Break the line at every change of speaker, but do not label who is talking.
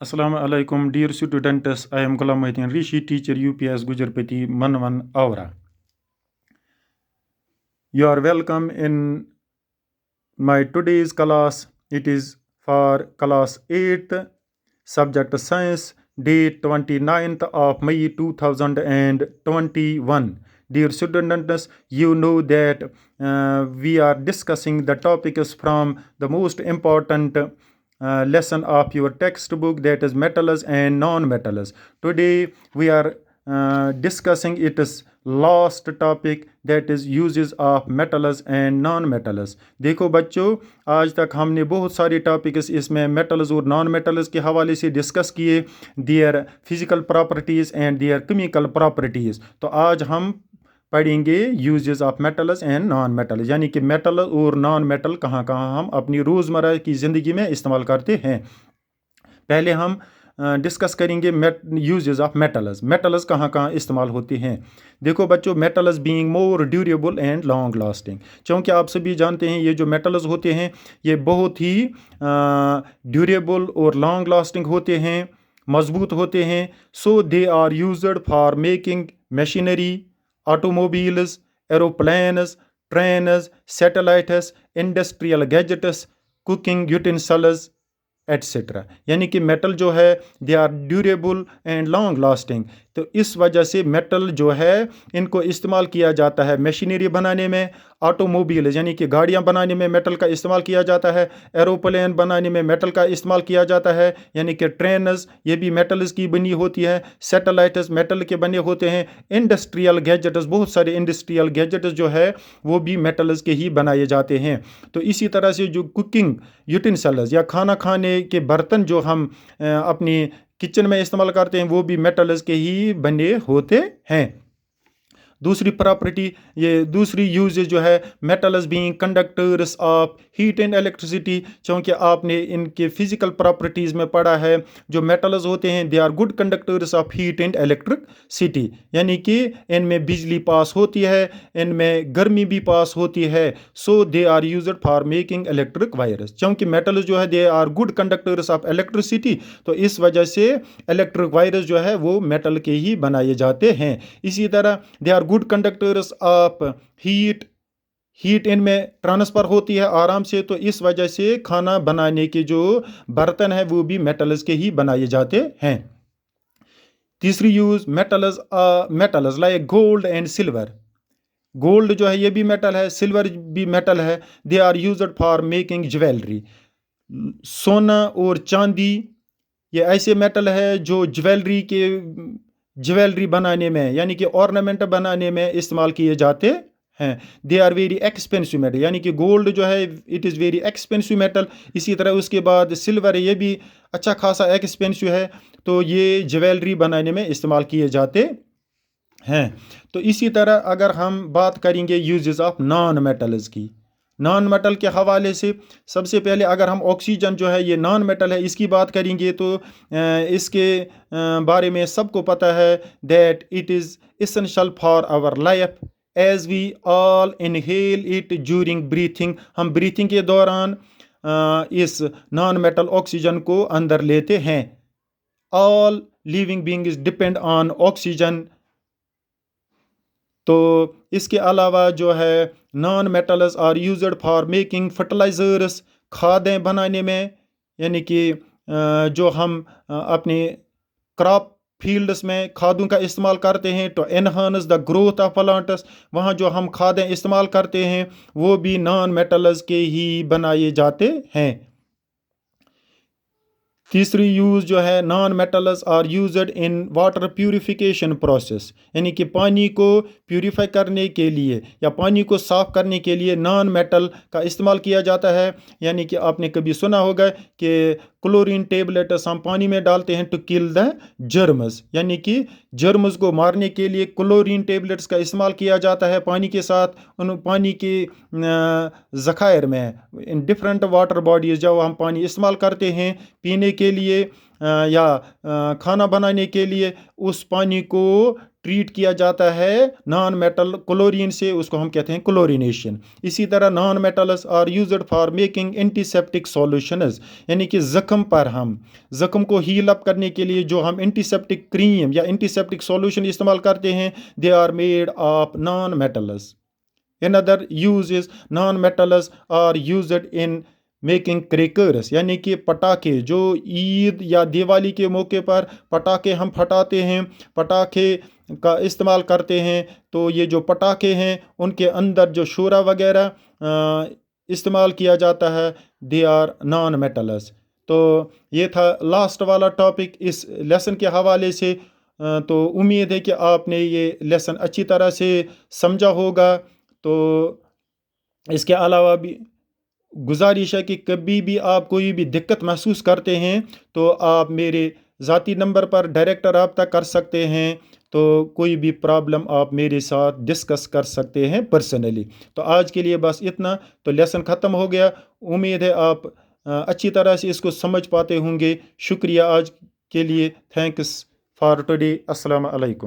Assalamu alaikum, dear students. I am Ghulam Mohideen Rishi, teacher UPS Gujarpati Manvan Aura. You are welcome in my today's class. It is for class 8th, subject science, date 29th of May 2021. Dear students, you know that we are discussing the topics from the most important lesson of your textbook, that is metals and non-metals. Today we are discussing its last topic, that is uses of metals and non-metals. देखो बच्चों, आज तक हमने बहुत सारे topics इसमें metals और non metals के हवाले से डिस्कस किए, their physical properties and there chemical properties. तो आज हम पढ़ेंगे uses of metals and non metals, यानी कि मेटल और नॉन मेटल कहाँ कहाँ हम अपनी रोज़मर्रा की ज़िंदगी में इस्तेमाल करते हैं। पहले हम डिस्कस करेंगे यूजेस ऑफ मेटल्स। मेटल्स कहाँ कहाँ इस्तेमाल होते हैं। देखो बच्चों, metals being more durable and long lasting, क्योंकि आप सभी जानते हैं ये जो मेटल्स होते हैं ये बहुत ही ड्यूरेबल और लॉन्ग लास्टिंग होते हैं, मजबूत होते हैं। So they are used for making machinery, automobiles, aeroplanes, trains, satellites, industrial gadgets, cooking utensils, etcetera. यानी कि मेटल जो है they are durable and long lasting. तो इस वजह से मेटल जो है इनको इस्तेमाल किया जाता है मशीनरी बनाने में, ऑटोमोबाइल यानी कि गाड़ियां बनाने में मेटल का इस्तेमाल किया जाता है, एरोप्लेन बनाने में मेटल का इस्तेमाल किया जाता है, यानी कि ट्रेनस ये भी मेटल्स की बनी होती है, सैटेलाइट्स मेटल के बने होते हैं, इंडस्ट्रियल गैजेट्स बहुत सारे इंडस्ट्रियल गैजेट्स जो है वो भी मेटल्स के ही बनाए जाते हैं। तो इसी तरह से जो कुकिंग यूटेंसिल्स या खाना खाने के बर्तन जो हम अपनी किचन में इस्तेमाल करते हैं वो भी मेटल्स के ही बने होते हैं। दूसरी प्रॉपर्टी, ये दूसरी यूज जो है metals being conductors of heat and electricity, क्योंकि आपने इनके फिजिकल प्रॉपर्टीज़ में पढ़ा है जो मेटल्स होते हैं they are good conductors of heat and electricity, यानी कि इनमें बिजली पास होती है, इनमें गर्मी भी पास होती है। So they are used for making electric wires, क्योंकि मेटल्स जो है they are good conductors of electricity, तो इस वजह से इलेक्ट्रिक वायर्स जो है वो मेटल के ही बनाए जाते हैं। इसी तरह they are good conductors of heat इनमें ट्रांसफ़र होती है आराम से, तो इस वजह से खाना बनाने के जो बर्तन है वो भी मेटल्स के ही बनाए जाते हैं। तीसरी use metals like gold and silver. Gold जो है ये भी मेटल है, सिल्वर भी मेटल है। They are used for making jewellery. सोना और चांदी ये ऐसे मेटल है जो ज्वेलरी बनाने में यानी कि ऑर्नामेंट बनाने में इस्तेमाल किए जाते हैं। They are very expensive metal, यानी कि गोल्ड जो है it is very expensive metal. इसी तरह उसके बाद सिल्वर ये भी अच्छा खासा एक्सपेंसिव है, तो ये ज्वेलरी बनाने में इस्तेमाल किए जाते हैं। तो इसी तरह अगर हम बात करेंगे यूजेस ऑफ नॉन मेटल्स की, नॉन मेटल के हवाले से सबसे पहले अगर हम ऑक्सीजन जो है ये नॉन मेटल है इसकी बात करेंगे तो इसके बारे में सबको पता है that it is essential for our life as we all inhale it during breathing. हम ब्रीथिंग के दौरान इस नॉन मेटल ऑक्सीजन को अंदर लेते हैं। All living beings depend on oxygen. तो इसके अलावा जो है non metals are used for making fertilizers, खादें बनाने में, यानी कि जो हम अपने क्रॉप फील्ड्स में खादों का इस्तेमाल करते हैं तो enhance the growth of plants, वहाँ जो हम खादें इस्तेमाल करते हैं वो भी नॉन मेटल्स के ही बनाए जाते हैं। तीसरी यूज़ जो है non metals are used in water purification process, यानी कि पानी को प्यूरिफाई करने के लिए या पानी को साफ़ करने के लिए नॉन मेटल का इस्तेमाल किया जाता है। यानी कि आपने कभी सुना होगा कि क्लोरीन टेबलेट्स हम पानी में डालते हैं टू किल द जर्म्स, यानी कि जर्म्स को मारने के लिए क्लोरीन टेबलेट्स का इस्तेमाल किया जाता है पानी के साथ। उन पानी के ज़खायर में इन डिफरेंट वाटर बॉडीज़ जब हम पानी इस्तेमाल करते हैं पीने के लिए या खाना बनाने के लिए, उस पानी को ट्रीट किया जाता है नॉन मेटल क्लोरीन से, उसको हम कहते हैं क्लोरीनेशन। इसी तरह non metals are used for making antiseptic solutions, यानी कि ज़ख्म पर हम ज़ख्म को हील अप करने के लिए जो हम एंटीसेप्टिक क्रीम या एंटीसेप्टिक सॉल्यूशन इस्तेमाल करते हैं, they are made of non metals. Another use is non-metals are used in making crackers, यानी कि पटाखे, जो ईद या दिवाली के मौके पर पटाखे हम फटाते हैं, पटाखे का इस्तेमाल करते हैं। तो ये जो पटाखे हैं उनके अंदर जो शोरा वगैरह इस्तेमाल किया जाता है, दे आर नॉन मेटल्स। तो ये था लास्ट वाला टॉपिक इस लेसन के हवाले से। तो उम्मीद है कि आपने ये लेसन अच्छी तरह से समझा होगा। तो इसके अलावा भी गुजारिश है कि कभी भी आप कोई भी दिक्कत महसूस करते हैं तो आप मेरे ज़ाती नंबर पर डायरेक्ट रब्ता कर सकते हैं। तो कोई भी प्रॉब्लम आप मेरे साथ डिस्कस कर सकते हैं पर्सनली। तो आज के लिए बस इतना। तो लेसन ख़त्म हो गया। उम्मीद है आप अच्छी तरह से इसको समझ पाते होंगे। शुक्रिया आज के लिए। Thanks for today. अस्सलाम वालेकुम।